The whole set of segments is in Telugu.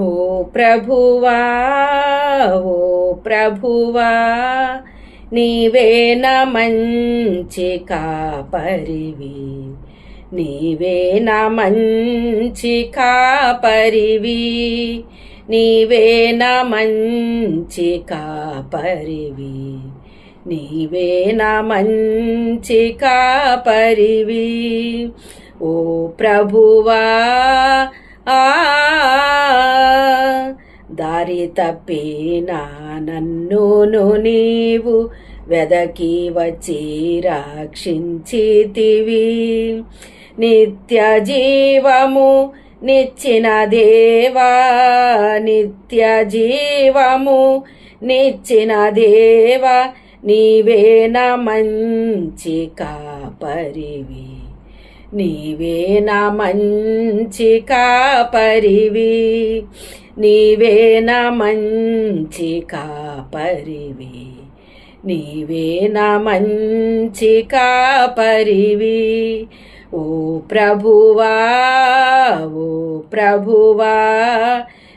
ఓ ప్రభువా ఓ ప్రభువా నీవేన మంచి కాపరివి, నీవేన మంచి కాపరివి, నీవేన మంచి కాపరివి, నీవేన మంచి కాపరివి. ఓ ప్రభువా దారి తప్పిన నన్నును నీవు వెదకి వచ్చి రక్షించితివి. నిత్య జీవము నిచ్చిన దేవా, నిత్య జీవము నిచ్చిన దేవా, నీవేన మంచి కాపరివి, నీవేన మంచి కాపరివి, నీవేన మంచి కాపరివి, నీవేన మంచి కాపరివి. ఓ ప్రభువా ఓ ప్రభువా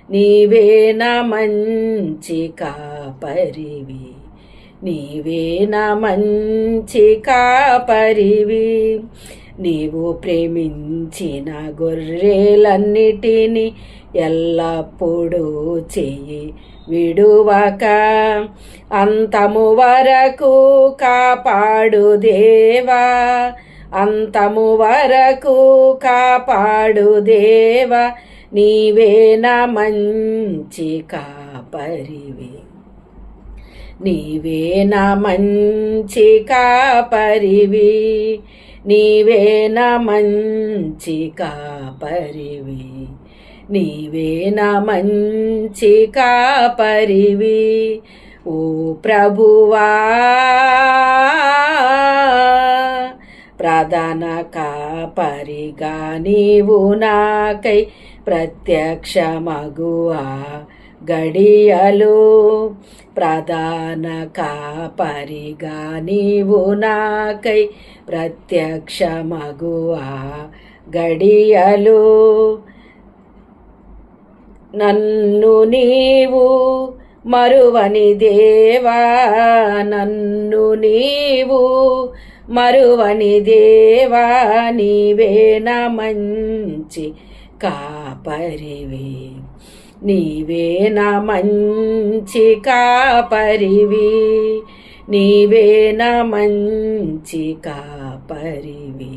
నీవేన మంచి కాపరివి, నీవేన మంచి కాపరివి. నీవు ప్రేమించిన గొర్రెలన్నిటినీ ఎల్లప్పుడూ చెయ్యి విడువక అంతము వరకు కాపాడు దేవా, అంతము వరకు కాపాడు దేవా, నీవేన మంచి కాపరివి, నీవేన మంచి కాపరివి, నీవేన మంచి కాపరివి, నీవేన మంచి కాపరివి. ఓ ప్రభువా ప్రధాన కాపరిగా నీవు నాకై ప్రత్యక్షమగువా గడియలు, ప్రధాన కాపరిగా నీవు నాకై ప్రత్యక్షమగువా గడియలు. నన్ను నీవు మరువని దేవా, నన్ను నీవు మరువని దేవా, నీవేన మంచి కాపరివి, నీవేన మంచి కాపరివి, నీవేన మంచి కాపరివి.